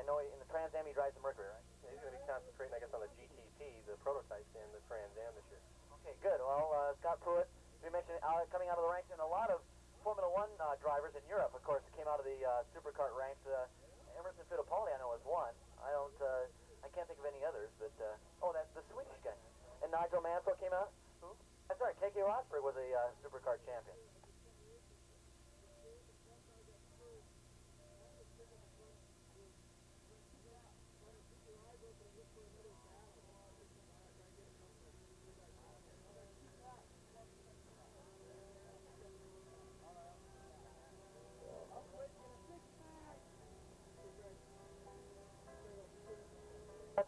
I know in the Trans Am he drives the Mercury, right? Yeah, he's going to be concentrating, I guess, on the GTP, the prototypes in the Trans Am this year. Okay, good. Well, Scott Pruitt, as we mentioned, coming out of the ranks, and a lot of Formula One drivers in Europe, of course, came out of the Superkart ranks. Emerson Fittipaldi, I know, is one. I can't think of any others, but oh, that's the Swedish guy. And Nigel Mansell came out. Who? That's right. K.K. Rosberg was a Superkart champion.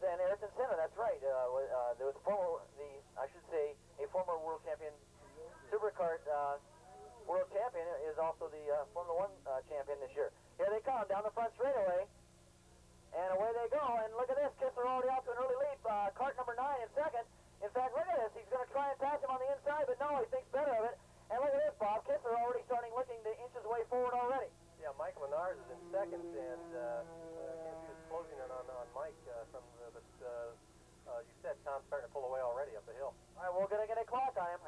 And Ayrton Senna, that's right. There was a former world champion, Superkart world champion, is also the Formula One champion this year. Here they come down the front straightaway, and away they go. And look at this, Kistler already out to an early lead. Kart number 9 in second. In fact, look at this. He's going to try and pass him on the inside, but no, he thinks better of it. And look at this, Bob. Kistler already starting looking the inches way forward already. Yeah, Mike Lenars is in second, and he was closing in on Mike from you said Tom's starting to pull away already up the hill. All right, we're going to get a clock on him.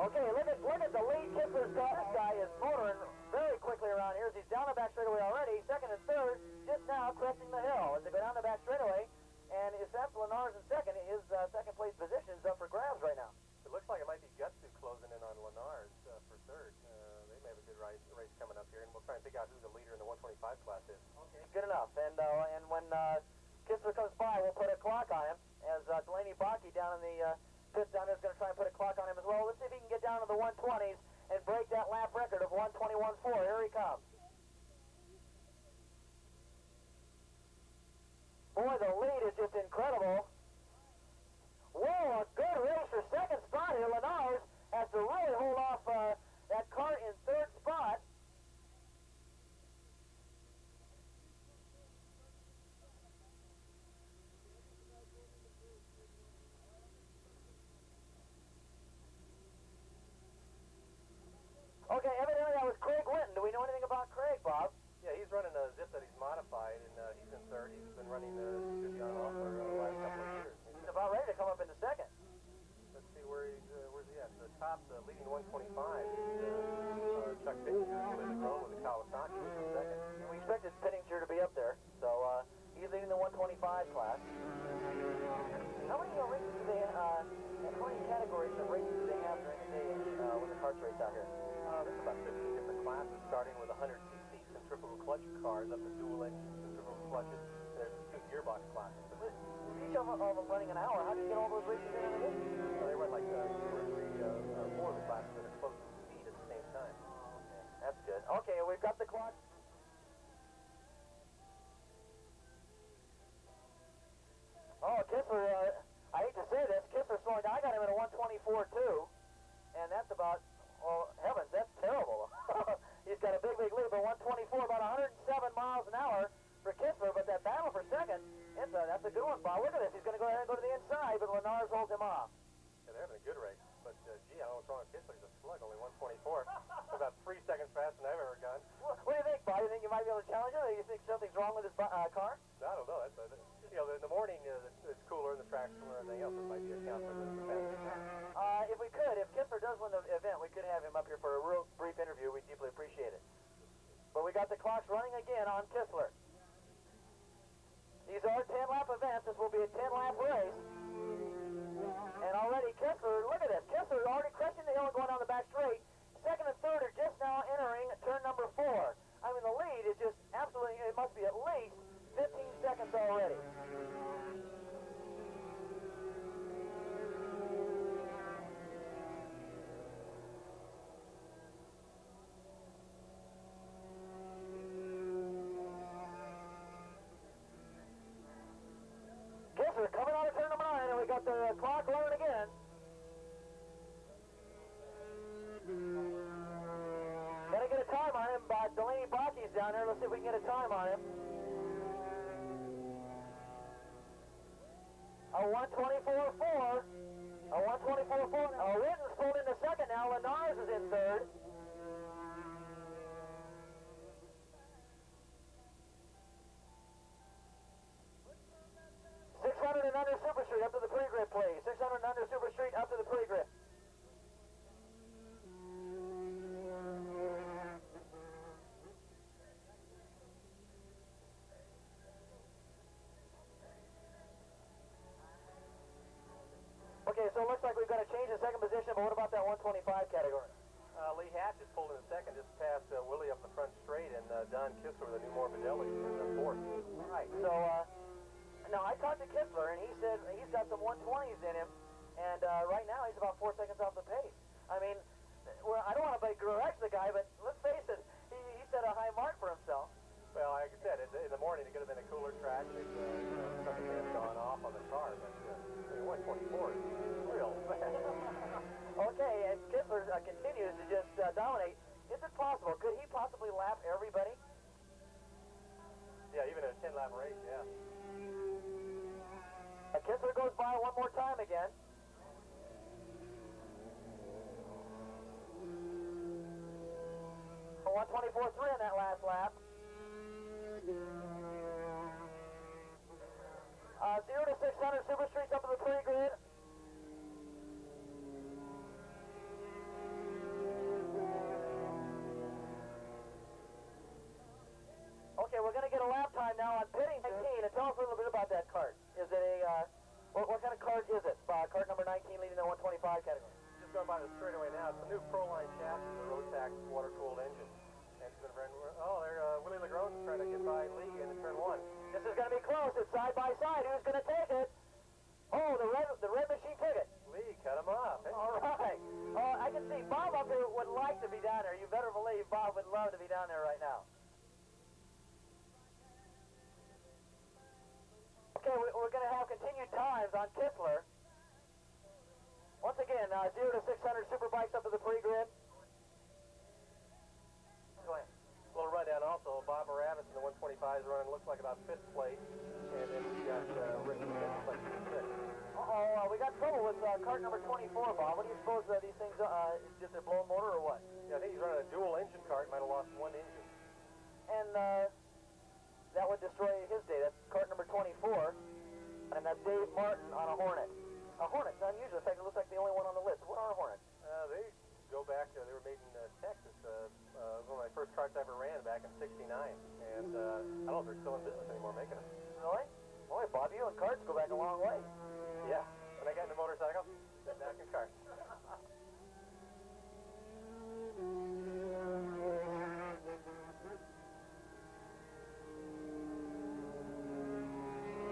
Okay, look at the lead. Kistler's guy is motoring very quickly around here as he's down the back straightaway already. Second and third, just now cresting the hill as they go down the back straightaway. And if that's Lenars in second, his second place position is up for grabs right now. It looks like it might be Gutsu closing in on Lenars for third. They may have a good race coming up here, and we'll try and figure out who the leader in the 125 class is. Okay, good enough. And when Kistler comes by, we'll put a clock on him as Delaney Baki down in the pits down there is going to try and put a clock on him as well. Let's see if he can get down to the 120s and break that lap record of 121.4. Here he comes. Boy, the lead is just incredible. Whoa, a good race for second spot here. Lenars has to really hold off that Kart in third spot. Okay, evidently that was Craig Winton. Do we know anything about Craig, Bob? Yeah, he's running a zip that he's modified, and he's in third. He's been running good on off for the last couple of years. He's about ready to come up into second. Let's see where's he at. The top, leading 125 is Chuck Pittinger, with the Grown with the Kawasaki, who's in second. We expected Pittinger to be up there, so he's leading the 125 class. How many races do they how many categories of races do they have during the day with the karts race out here? There's about 15 different classes, starting with 100cc centrifugal clutch cars up to dual engine centrifugal clutches. There's 2 gearbox classes. With each of them running an hour, how do you get all those races in a day? They run like 2 or 3 or 4 of the classes that are close to speed at the same time. Okay, that's good. Okay, we've got the clock. Oh, Kistler, I hate to say this, Kistler slowing down. I got him at a 124 too, and that's about, oh heavens, that's terrible. He's got a big lead, but 124, about 107 miles an hour for Kistler, but that battle for second, that's a good one, Bob. Look at this, he's going to go ahead and go to the inside, but Lenars holds him off. Yeah, they're having a good race, but gee, I don't know what's wrong with Kistler. He's a slug, only 124. About 3 seconds faster than I've ever gone. What do you think, Bob? You think you might be able to challenge him, or do you think something's wrong with his car? I don't know. In the morning, it's cooler and the track's cooler and everything else. It might be a count for the fastest. If we could, if Kistler does win the event, we could have him up here for a real brief interview. We'd deeply appreciate it. But we got the clocks running again on Kistler. These are 10-lap events. This will be a 10-lap race. And already Kistler, look at this. Kistler is already cresting the hill and going down the back straight. Second and third are just now entering turn number 4. I mean, the lead is just absolutely, it must be at least 15 seconds already. Kistler coming out of turn number 9, and we got the down there. Let's see if we can get a time on him. A 124.4. A 124.4. Ritten's pulled into second now. Lenars is in third. 600 and under Super Street up to the pre-grid, please. 600 and under Super Street up to the pre-grid. Okay, so it looks like we've got to change the second position, but what about that 125 category? Lee Hatch is pulled in second, just past Willie up the front straight, and Don Kissler, the new Morbidelli, in fourth. All right, so now I talked to Kissler, and he said he's got some 120s in him, and right now he's about 4 seconds off the pace. I mean, well, I don't want to correct the guy, but let's face it, he set a high mark for himself. Well, like I said, in the morning it could have been a cooler track. Something may have gone off on the car, but 124 is real fast. Okay, and Kissler continues to just dominate. Is it possible? Could he possibly lap everybody? Yeah, even in a 10-lap race, yeah. Kissler goes by one more time again. A 124.3 on that last lap. 0 to 600 Super Streets up to the pre-grid. Okay, we're going to get a lap time now on pitting 19, and tell us a little bit about that kart. Is it a, what kind of kart is it? Kart number 19 leading the 125 category. Just going by the straightaway now, it's a new Proline chassis, the Rotax water-cooled engine. Oh, there, Willie LeGrone is trying to get by Lee in turn one. This is going to be close. It's side by side. Who's going to take it? Oh, the red machine took it. Lee cut him off. Hey. All right. I can see Bob up here would like to be down there. You better believe Bob would love to be down there right now. Okay, we're going to have continued times on Kissler. Once again, 0 to 600 Superbikes up to the pre-grid. Go ahead. A little rundown also, Bob Moravis in the 125 is running, looks like about 5th place. And then we got Rick Smith, looks like 6th. Uh-oh, we got trouble with kart number 24, Bob. What do you suppose these things, just a blown motor or what? Yeah, I think he's running a dual engine kart, might have lost one engine. And that would destroy his day. That's kart number 24. And that's Dave Martin on a Hornet. A Hornet's unusual. In fact, it looks like the only one on the list. What are Hornets? They go back, they were made in Texas. One of my first karts I ever ran back in '69. And I don't know if they're still in business anymore making them. Really? Boy, Bob, you and karts go back a long way. Yeah. When I got into motorcycle, got back in karts.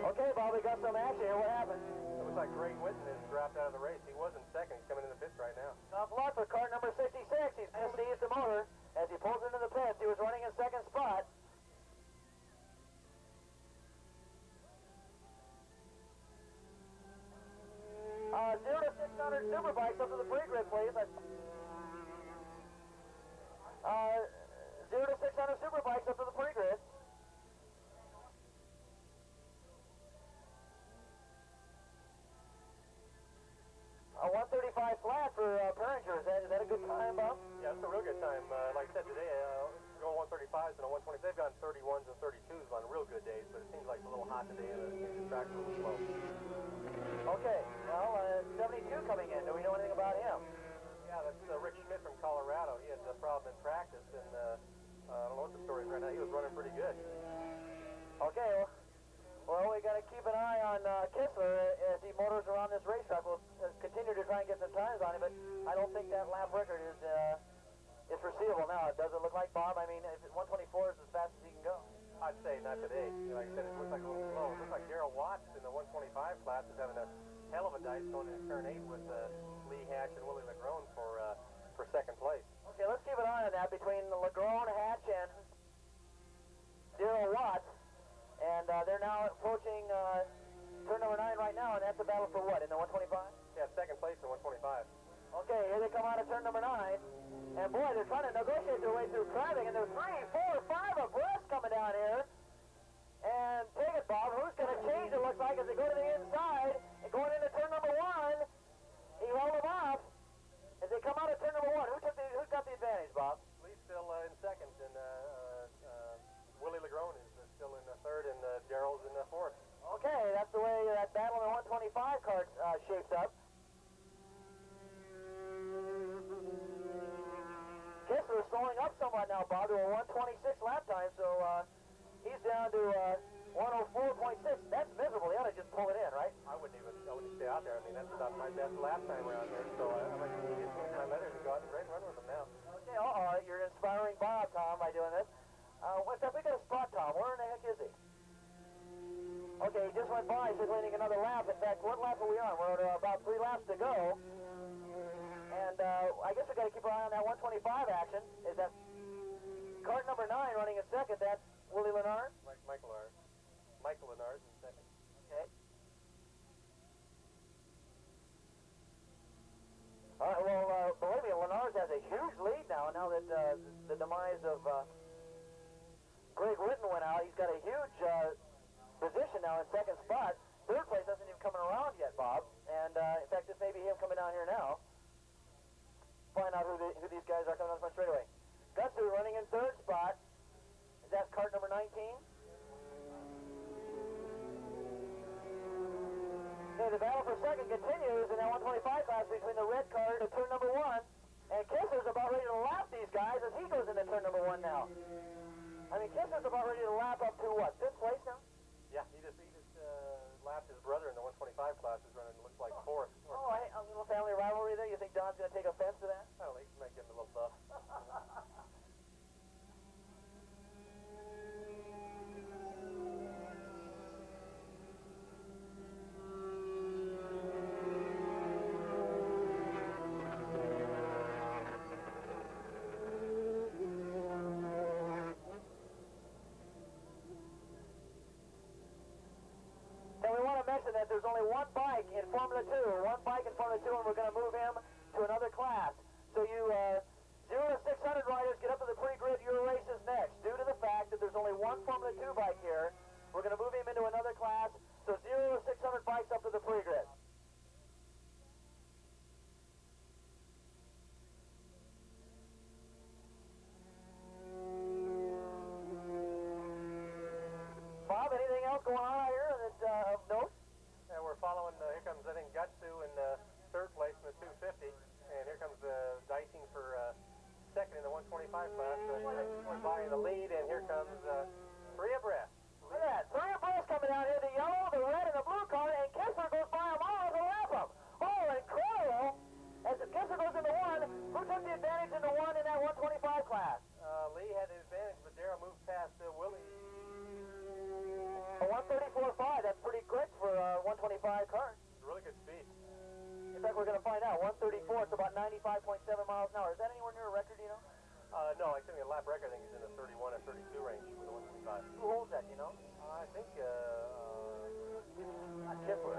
Okay, Bob, we got some action here. What happened? It looks like Greg Whitten has dropped out of the race. He was in second. He's coming in the pits right now. Tough luck for kart number 66. He's misseized the motor as he pulls into the pits. He was running in second spot. 0 to 600 Superbikes up to the pre-grid, please. 0 to 600 Superbikes up to the pre-grid. 135 flat for Perringer. Is that a good time, Bob? Yeah, it's a real good time. Like I said today, going 135s and a 120s, they've gone 31s and 32s on real good days, but it seems like it's a little hot today and the track's a little slow. Okay, well, 72 coming in. Do we know anything about him? Yeah, that's Rick Schmidt from Colorado. He had a problem in practice, and I don't know what the story is right now. He was running pretty good. Okay, well, we got to keep an eye on Kissler as he motors around this racetrack. We'll continue to try and get some times on him, but I don't think that lap record is foreseeable now. Does it look like, Bob? I mean, if 124 is as fast as he can go. I'd say not today. Like I said, it looks like a little slow. It looks like Darrell Watts in the 125 class is having a hell of a dice going into turn 8 with Lee Hatch and Willie LeGrone for second place. Okay, let's keep an eye on that between LeGrone, Hatch, and Darrell Watts. And they're now approaching turn number 9 right now, and that's a battle for what, in the 125? Yeah, second place in 125. Okay, here they come out of turn number 9. And boy, they're trying to negotiate their way through traffic, and there's 3, 4, 5 abreast coming down here. And take it, Bob. Who's going to change, it looks like, as they go to the inside. And going into turn number 1, he held them off. As they come out of turn number 1, who's got the advantage, Bob? Lee's still in second, and Willie Legrone is still in third, and Darrell's in fourth. Okay, that's the way that battle in the 125 cart shapes up. Kissler is slowing up somewhat now, Bob, to a 126 lap time, so he's down to 104.6. That's miserable. He ought to just pull it in, right? I wouldn't stay out there. I mean, that's about my best lap time around here, so I might just change my letters and go out and run with them now. Okay, all right. You're inspiring Bob, Tom, by doing this. What's up? We got a spot, Tom. Where in the heck is he? Okay, he just went by. He's just leading another lap. In fact, what lap are we on? We're at about 3 laps to go. And I guess we got to keep our eye on that 125 action. Is that cart number 9 running in second? That's Willie Lenard? Michael Lenard in second. Okay. All right, well, believe me, Lenard has a huge lead now that the demise of Greg Witten went out. He's got a huge position now in second spot. Third place hasn't even coming around yet, Bob. And in fact, this may be him coming down here now. Find out who these guys are coming on the front straightaway. Gutsu running in third spot. Is that cart number 19? Okay, the battle for second continues in that 125 class between the red cart and turn number 1. And Kissler's about ready to lap these guys as he goes into turn number 1 now. I mean, Kissler's about ready to lap up to what, 5th place now? Yeah, he just lapped his brother in the 125 class, who's running, looks like fourth. Oh, hey, a little family rivalry there. You think Don's going to take offense to that? I don't know, he might give him a little buff. That there's only one bike in Formula 2, and we're going to move him to another class. So you 0 to 600 riders get up to the pre-grid. Your race is next. Due to the fact that there's only one Formula 2 bike here, we're going to move him into another class. So 0 to 600 bikes up to the pre-grid. Bob, anything else going on out here that of note? And we're following, here comes, I think, Gutsu in third place in the 250. And here comes Dicing for second in the 125 class. Going by in the lead, and here comes 3 abreast. Look at that. 3 abreast coming down here. The yellow, the red, and the blue car. And Kissler goes by them all to lap them. Oh, incredible. As Kissler goes into 1, who took the advantage into 1 in that 125 class? Lee had the advantage, but Darrell moved past Willie. A 134.5, that's pretty quick for a 125 car. It's really good speed. In fact, we're going to find out. 134, it's about 95.7 miles an hour. Is that anywhere near a record, you know? No, I think the lap record, I think, is in the 31 or 32 range with the 125. Who holds that, you know? I think, not Kissler.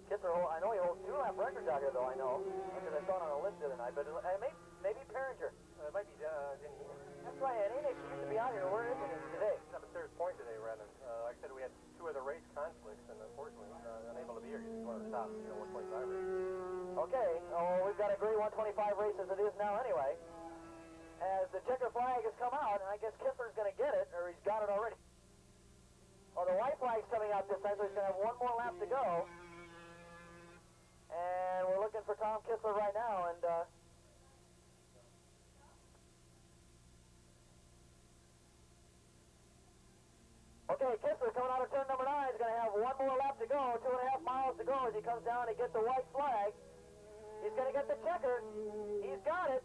Kissler, I know he holds 2 lap records out here, though, I know. Because I saw it on a list the other night. But maybe Perringer. It might be Denny. That's right, and Enix used to be out here. Where is it today? He's up at Third Point today, Brennan. Like I said, we had 2 other race conflicts, and unfortunately, unable to be here. He's one of the top, 125 races. Okay, we've got a great 125 race as it is now anyway. As the checker flag has come out, and I guess Kissler's going to get it, or he's got it already. Oh, the white flag's coming out this time, so he's going to have 1 more lap to go. And we're looking for Tom Kissler right now, and okay, Kissler coming out of turn number 9 is going to have 1 more lap to go, 2.5 miles to go as he comes down to get the white flag. He's going to get the checker. He's got it.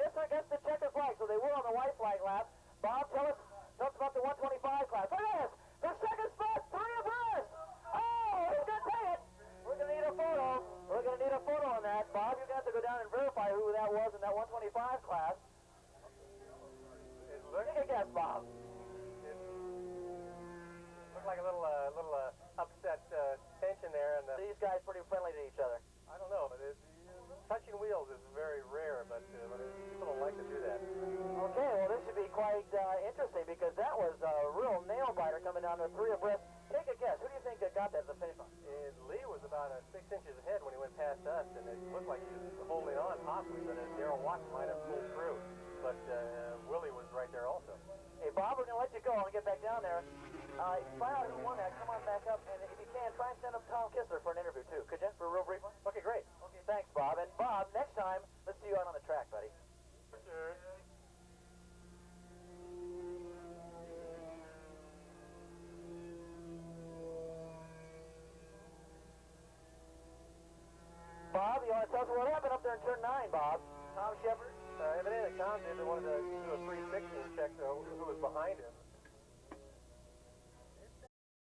Kissler gets the checker flag, so they were on the white flag lap. Bob, tell us about the 125 class. Look at this. The second spot, 3 abreast. Oh, who's going to take it? We're going to need a photo. We're going to need a photo on that. Bob, you're going to have to go down and verify who that was in that 125 class. Take a guess, Bob. Like a little upset tension there, and these guys pretty friendly to each other. I don't know, but touching wheels is very rare, but people don't like to do that. Okay, well, this should be quite interesting because that was a real nail-biter coming down to 3 abreast. Take a guess. Who do you think got that at the finish line? Lee was about 6 inches ahead when he went past us, and it looked like he was holding on possibly, but Darrell Watson might have pulled through. But Willie was right there also. Hey, Bob, we're going to let you go. I'll get back down there. Find out who won that. Come on back up, and if you can, try and send up Tom Kistler for an interview, too. Could you? For a real brief one? Okay, great. Okay, thanks, Bob. And, Bob, next time, let's see you out on the track, buddy. For sure. Bob, you want to tell us what happened up there in turn 9, Bob? Tom Shepard? Evidently, Tom did wanted to do a 360 and check who was behind him.